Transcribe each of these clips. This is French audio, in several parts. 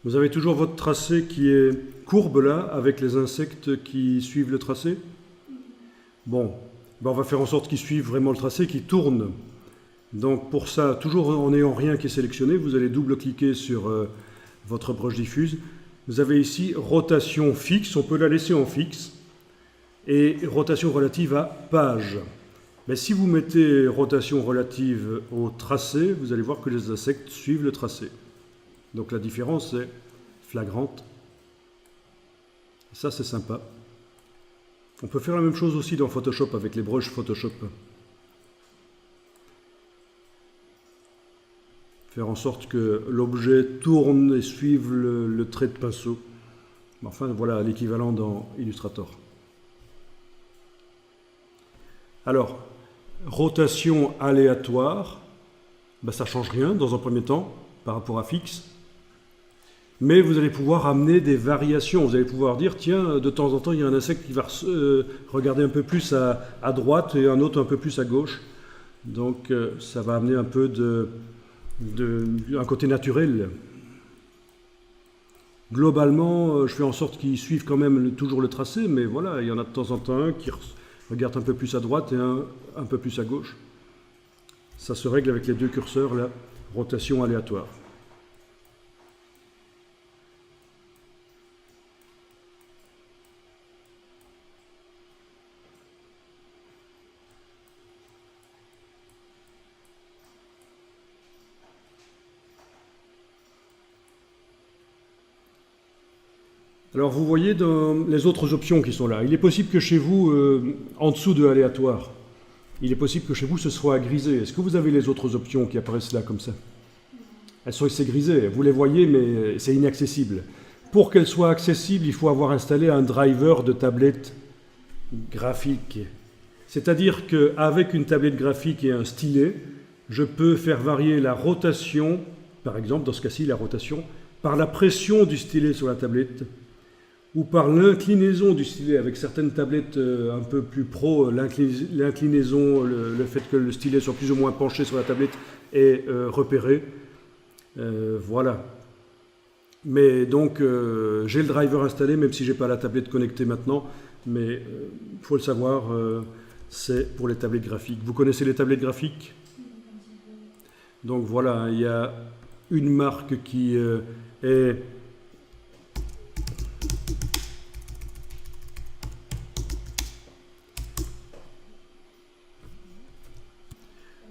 Vous avez toujours votre tracé qui est courbe là, avec les insectes qui suivent le tracé. Bon, ben on va faire en sorte qu'ils suivent vraiment le tracé, qu'ils tournent. Donc pour ça, toujours en n'ayant rien qui est sélectionné, vous allez double-cliquer sur votre broche diffuse. Vous avez ici rotation fixe, on peut la laisser en fixe, et rotation relative à page. Mais si vous mettez rotation relative au tracé, vous allez voir que les insectes suivent le tracé. Donc la différence est flagrante. Ça c'est sympa. On peut faire la même chose aussi dans Photoshop avec les broches Photoshop. Faire en sorte que l'objet tourne et suive le trait de pinceau. Enfin voilà l'équivalent dans Illustrator. Alors, rotation aléatoire, ben ça ne change rien dans un premier temps par rapport à fixe. Mais vous allez pouvoir amener des variations. Vous allez pouvoir dire, tiens, de temps en temps, il y a un insecte qui va regarder un peu plus à droite et un autre un peu plus à gauche. Donc, ça va amener un peu un côté naturel. Globalement, je fais en sorte qu'ils suivent quand même toujours le tracé, mais voilà, il y en a de temps en temps un qui regarde un peu plus à droite et un peu plus à gauche. Ça se règle avec les deux curseurs, là, rotation aléatoire. Alors vous voyez dans les autres options qui sont là, il est possible que chez vous, en dessous de aléatoire, il est possible que chez vous ce soit grisé. Est-ce que vous avez les autres options qui apparaissent là comme ça? Elles sont grisées, vous les voyez mais c'est inaccessible. Pour qu'elles soient accessibles, il faut avoir installé un driver de tablette graphique. C'est-à-dire qu'avec une tablette graphique et un stylet, je peux faire varier la rotation, par exemple dans ce cas-ci la rotation, par la pression du stylet sur la tablette, ou par l'inclinaison du stylet. Avec certaines tablettes un peu plus pro, l'inclinaison, le fait que le stylet soit plus ou moins penché sur la tablette est repéré. Voilà. Mais donc, j'ai le driver installé, même si je n'ai pas la tablette connectée maintenant, mais il faut le savoir, c'est pour les tablettes graphiques. Vous connaissez les tablettes graphiques? Donc voilà, il y a une marque qui est...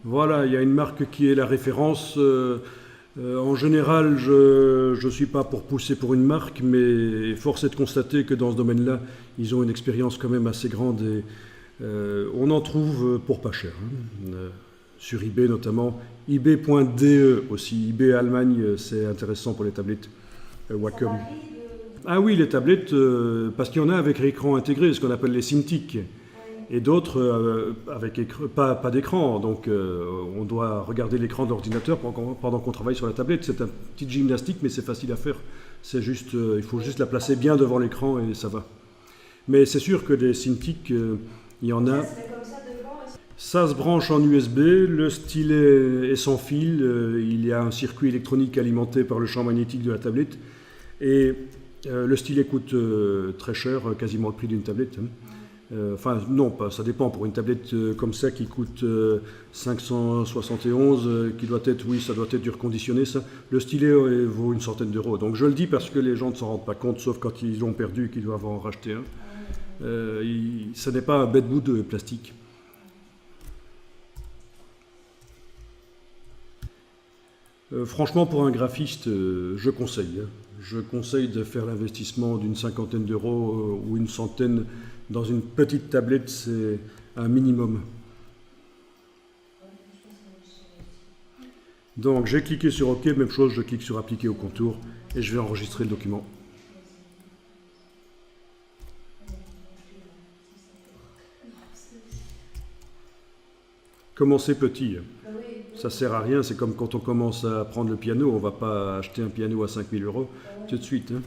Voilà, il y a une marque qui est la référence. En général, je ne suis pas pour pousser pour une marque, mais force est de constater que dans ce domaine-là, ils ont une expérience quand même assez grande et on en trouve pour pas cher. Sur eBay notamment, ebay.de aussi. eBay Allemagne, c'est intéressant pour les tablettes Wacom. Ah oui, les tablettes, parce qu'il y en a avec écran intégré, ce qu'on appelle les Cintiq. Et d'autres avec pas d'écran, donc on doit regarder l'écran de l'ordinateur pendant qu'on travaille sur la tablette. C'est une petite gymnastique, mais c'est facile à faire. C'est juste, il faut juste la placer bien devant l'écran et ça va. Mais c'est sûr que les Cintiq, il y en a. Ça se branche en USB, le stylet est sans fil, il y a un circuit électronique alimenté par le champ magnétique de la tablette. Et le stylet coûte très cher, quasiment le prix d'une tablette. Enfin, non, pas, ça dépend. Pour une tablette comme ça qui coûte 571, qui doit être, oui, ça doit être du reconditionné, ça. Le stylet vaut une centaine d'euros. Donc je le dis parce que les gens ne s'en rendent pas compte, sauf quand ils l'ont perdu et qu'ils doivent en racheter un. Ce n'est pas un bête bout de plastique. Franchement, pour un graphiste, je conseille. Je conseille de faire l'investissement d'une cinquantaine d'euros ou une centaine. Dans une petite tablette, c'est un minimum. Donc j'ai cliqué sur OK, même chose, je clique sur appliquer au contour et je vais enregistrer le document. Commencez petit. Ça sert à rien, c'est comme quand on commence à apprendre le piano, on ne va pas acheter un piano à 5000 € tout de suite. Hein.